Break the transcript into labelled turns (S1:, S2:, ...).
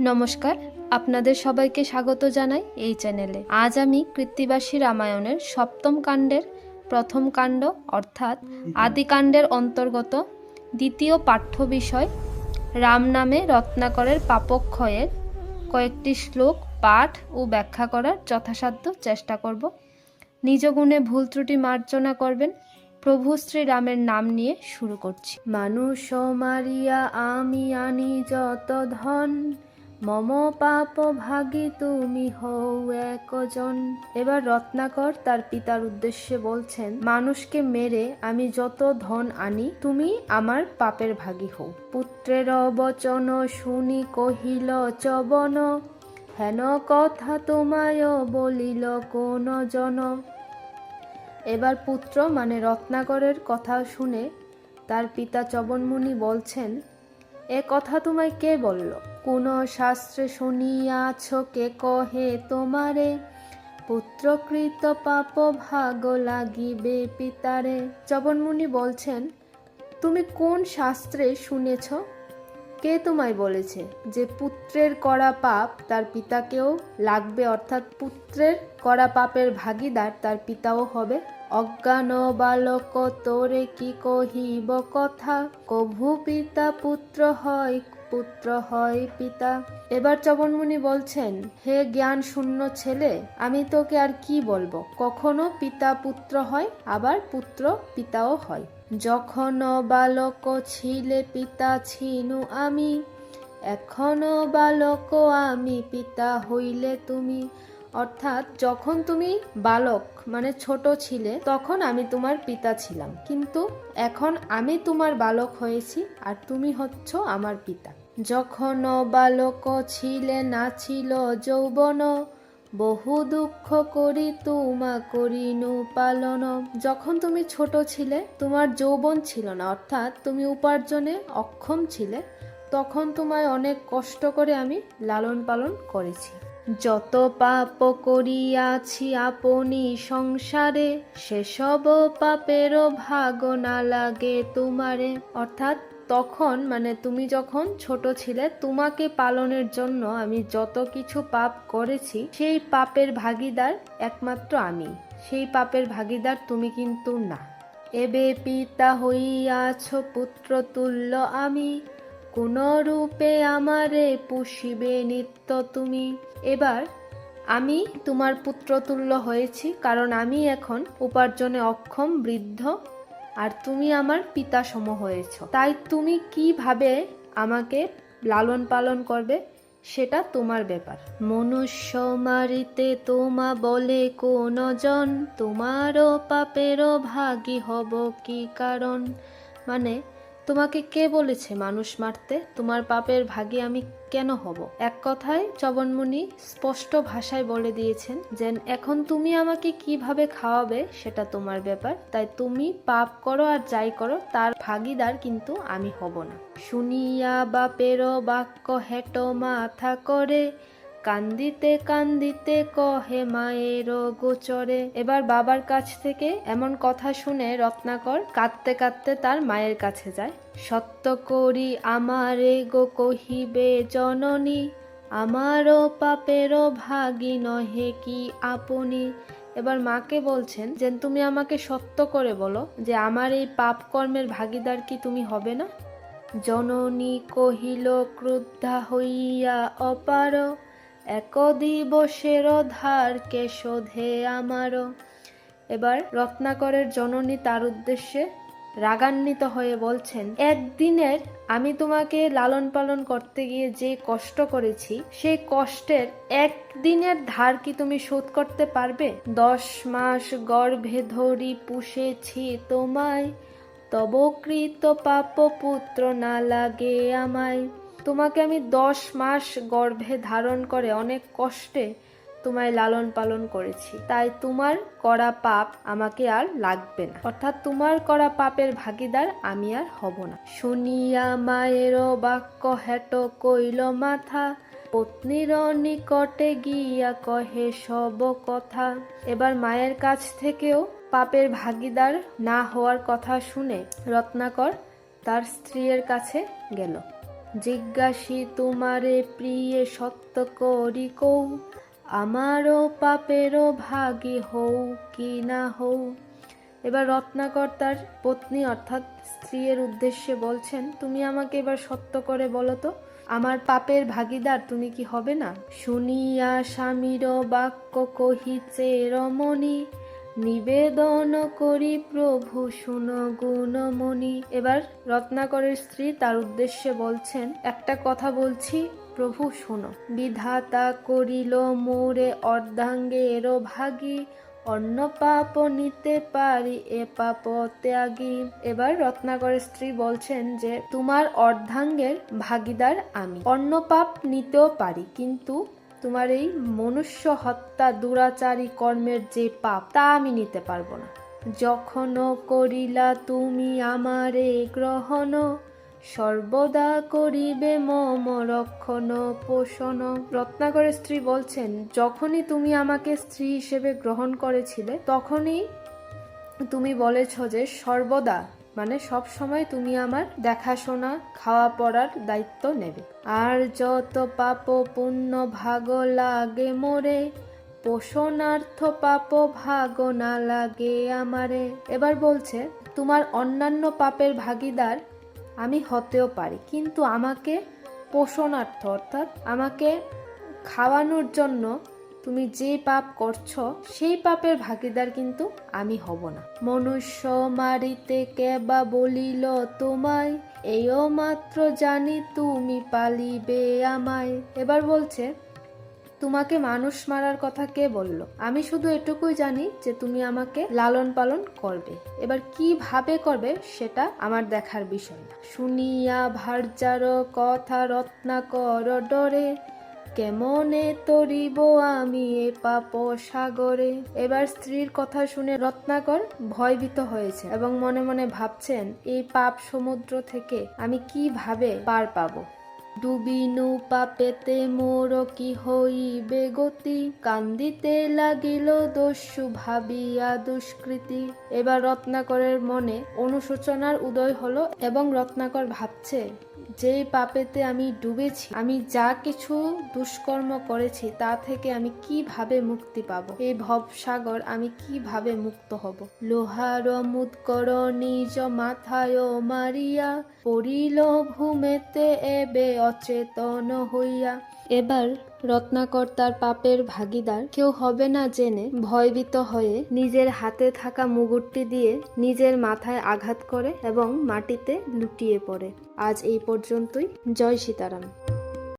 S1: নমস্কার, আপনাদের সবাইকে স্বাগত জানাই এই চ্যানেলে। আজ আমি কৃত্তিবাসী রামায়ণের সপ্তম কাণ্ডের প্রথম কাণ্ড অর্থাৎ আদিকাণ্ডের অন্তর্গত দ্বিতীয় পাঠ্য বিষয় রাম নামে রত্নাকরের পাপক্ষয়ের কয়েকটি শ্লোক পাঠ ও ব্যাখ্যা করার যথাসাধ্য চেষ্টা করব। নিজ গুণে ভুল ত্রুটি মার্জনা করবেন। প্রভু শ্রীরামের নাম নিয়ে শুরু করছি। মানুষ মারিয়া আমি আনি যত ধন, মম পাপ ভাগী তুমি হও একজন। এবার রত্নাকর তার পিতার উদ্দেশ্যে বলছেন, মানুষকে মেরে আমি যত ধন আনি, তুমি আমার পাপের ভাগী হও। পুত্রের বচন শুনি কহিল চবন, হেন কথা তোমায় বলিল কোন জন। এবার পুত্র মানে রত্নাকরের কথা শুনে তার পিতা চবনমুনি বলছেন, এ কথা তোমায় কে বলল? কোন শাস্ত্রে শুনিয়াছ কে কহে তোমারে, পুত্রকৃত পাপ ভাগ লাগিবে পিতারে। চবনমুনি বলছেন, তুমি কোন শাস্ত্রে শুনেছ? কে তোমায় বলেছে যে পুত্রের করা পাপ তার পিতাকেও লাগবে, অর্থাৎ পুত্রের করা পাপের ভাগীদার তার পিতাও হবে? অজ্ঞান বালক তোরে কি কহিব কথা, কভু পিতা পুত্র হয়, পুত্র হয় পিতা। এবার চবনমুনি বলছেন, হে জ্ঞান শূন্য ছেলে, আমি তোকে আর কি বলবো, কখনো পিতা পুত্র হয়, আবার পুত্র পিতাও হয়। যখন বালক ছিলে পিতা ছিনু আমি, এখনো বালক আমি পিতা হইলে তুমি। অর্থাৎ যখন তুমি বালক মানে ছোট ছিলে তখন আমি তোমার পিতা ছিলাম, কিন্তু এখন আমি তোমার বালক হয়েছি আর তুমি হচ্ছ আমার পিতা। যখন বালক ছিলে না ছিল যৌবন, বহু দুঃখ করি তোমা করিনু পালন। যখন তুমি ছোট ছিলে তোমার যৌবন ছিল না, অর্থাৎ তুমি উপার্জনে অক্ষম ছিলে, তখন তোমায় অনেক কষ্ট করে আমি লালন পালন করেছি। যত পাপ করিয়াছি আপনি সংসারে, সেসব পাপেরও ভাগ না লাগে তোমারে। অর্থাৎ তখন মানে তুমি যখন ছোট ছিলে তোমাকে পালনের জন্য আমি যত কিছু পাপ করেছি, সেই পাপের ভাগীদার একমাত্র আমি, সেই পাপের ভাগীদার তুমি কিন্তু না। এবে পিতা হইয়াছ পুত্র তুল্য আমি, কোন রূপে আমারে পুষিবে নিত্য তুমি। এবার আমি তোমার পুত্রতুল্য হয়েছি কারণ আমি এখন উপার্জনে অক্ষম বৃদ্ধ, আর তুমি আমার পিতা সম হয়েছ, তাই তুমি কিভাবে আমাকে লালন পালন করবে সেটা তোমার ব্যাপার। মনুষ্য মারিতে তোমা বলে কোন জন, তোমারও পাপেরও ভাগী হব কি কারণ। মানে তোমাকে কে বলেছে মানুষ মারতে? তোমার পাপের ভাগী আমি কেন হব? এক কথায় চবনমুনি স্পষ্ট ভাষায় বলে দিয়েছেন যে এখন তুমি আমাকে কিভাবে খাওয়াবে সেটা তোমার ব্যাপার, তাই তুমি পাপ করো আর যাই করো তার ভাগীদার কিন্তু আমি হব না। শুনিয়া বাপের বাক্য হেট মাথা করে, কান্দিতে কান্দিতে কহে মায়ের গোচরে। এবার বাবার কাছ থেকে এমন কথা শুনে রত্নাকর কাঁদতে কাঁদতে তার মায়ের কাছে যায়। সত্য করি আমারে গো কহিবে জননী, আমারও পাপেরও ভাগী নহে কি আপনি। এবার মাকে বলছেন যে তুমি আমাকে সত্য করে বলো যে আমার এই পাপ কর্মের ভাগীদার কি তুমি হবে না? জননী কহিল ক্রুদ্ধা হইয়া অপার, এক দিবসের ধার কে শোধে আমারও। এবার রত্নাকরের জননী তার উদ্দেশ্যে রাগান্বিত হয়ে বলছেন, একদিনের আমি তোমাকে লালন পালন করতে গিয়ে যে কষ্ট করেছি, সেই কষ্টের একদিনের ধার কি তুমি শোধ করতে পারবে? 10 মাস গর্ভে ধরি পুষেছি তোমায়, তব কৃত পাপ পুত্র না লাগে আমায়। তোমাকে আমি 10 মাস গর্ভে ধারণ করে অনেক কষ্টে তোমায় লালন পালন করেছি, তাই তোমার করা পাপ আমাকে আর লাগবে না, অর্থাৎ তোমার করা পাপের ভাগীদার আমি আর হব না। শুনিয়া মায়ের বাক্য হেট কইল মাথা, পত্নীর নিকটে গিয়া কহে সব কথা। এবার মায়ের কাছ থেকেও পাপের ভাগীদার না হওয়ার কথা শুনে রত্নাকর তার স্ত্রীর কাছে গেল। জিজ্ঞাসি তোমারে প্রিয়ে সত্য করি কৌ, আমারও পাপেরও ভাগী হও কি না হও। এবার রত্নাকর তার পত্নী অর্থাৎ স্ত্রীর উদ্দেশ্যে বলছেন, তুমি আমাকে এবার সত্য করে বলো তো, আমার পাপের ভাগীদার তুমি কি হবে না? শুনিয়া স্বামীর বাক্য কহিছে রমণী, নিবেদন করি প্রভু শুনো গুণমণি। এবার রত্নাকরের স্ত্রী তার উদ্দেশ্যে বলছেন, একটা কথা বলছি প্রভু শোনো। বিধাতা করিল মোরে অর্ধাঙ্গের ভাগী, অন্য পাপ নিতে পারি এ পাপ ত্যাগী। এবার রত্নাকরের স্ত্রী বলছেন যে তোমার অর্ধাঙ্গের ভাগীদার আমি, অন্য পাপ নিতেও পারি, কিন্তু তোমার এই মনুষ্য হত্যা দুরাচারী কর্মের যে পাপ তা আমি নিতে পারবো না। যখন করিলা তুমি আমারে গ্রহণ, সর্বদা করিবে মম রক্ষণ পোষণ। রত্নাকরের স্ত্রী বলছেন, যখনই তুমি আমাকে স্ত্রী হিসেবে গ্রহণ করেছিলে তখনই তুমি বলেছ যে সর্বদা মানে সব সময় তুমি আমার দেখাশোনা খাওয়া পড়ার দায়িত্ব নেবে। আর যত পাপ পুণ্য ভাগ লাগে মোরে, পোষণার্থ পাপ ভাগ না লাগে আমারে। এবার বলছে তোমার অন্যান্য পাপের ভাগীদার আমি হতেও পারি, কিন্তু আমাকে পোষণার্থ অর্থাৎ আমাকে খাওয়ানোর জন্য তুমি যে পাপ করছো সেই পাপের ভাগীদার কিন্তু আমি হব না। মনুষ্য মারিতে কেবা বলিল তোমায়, এও মাত্র জানি তুমি পালিবে আমায়। এবার বলছে তোমাকে মানুষ মারার কথা কে বলল? আমি শুধু এটুকুই জানি যে তুমি আমাকে লালন পালন করবে। এবার কিভাবে করবে সেটা আমার দেখার বিষয় না। শুনিয়া ভার্যার কথা রত্নাকর ডরে, কেমনে তরিব আমি এ পাপ সাগরে। এবার স্ত্রীর কথা শুনে রত্নাকর ভয়ভীত হয়েছে এবং মনে মনে ভাবছেন এই পাপ সমুদ্র থেকে আমি কিভাবে পার পাবো। ডুবিনু পাপেতে মোর কি হইবে গতি, কান্দিতে লাগিল দস্যু ভাবিয়া দুষ্কৃতি। এবার রত্নাকরের মনে অনুশোচনার উদয় হলো এবং রত্নাকর ভাবছে যে পাপেতে আমি ডুবেছি, আমি যা কিছু দুষ্কর্ম করেছি তা থেকে আমি কিভাবে মুক্তি পাবো, এই ভবসাগর আমি কিভাবে মুক্ত হব। লোহার মুদকর নিজ মাথায় মারিয়া, পড়িল ভূমেতে এবে অচেতন হইয়া। এবার রত্নাকর তার পাপের ভাগীদার কেউ হবে না জেনে ভয়ভীত হয়ে নিজের হাতে থাকা মুগুরটি দিয়ে নিজের মাথায় আঘাত করে এবং মাটিতে লুটিয়ে পড়ে। আজ এই পর্যন্তই। জয় সীতারাম।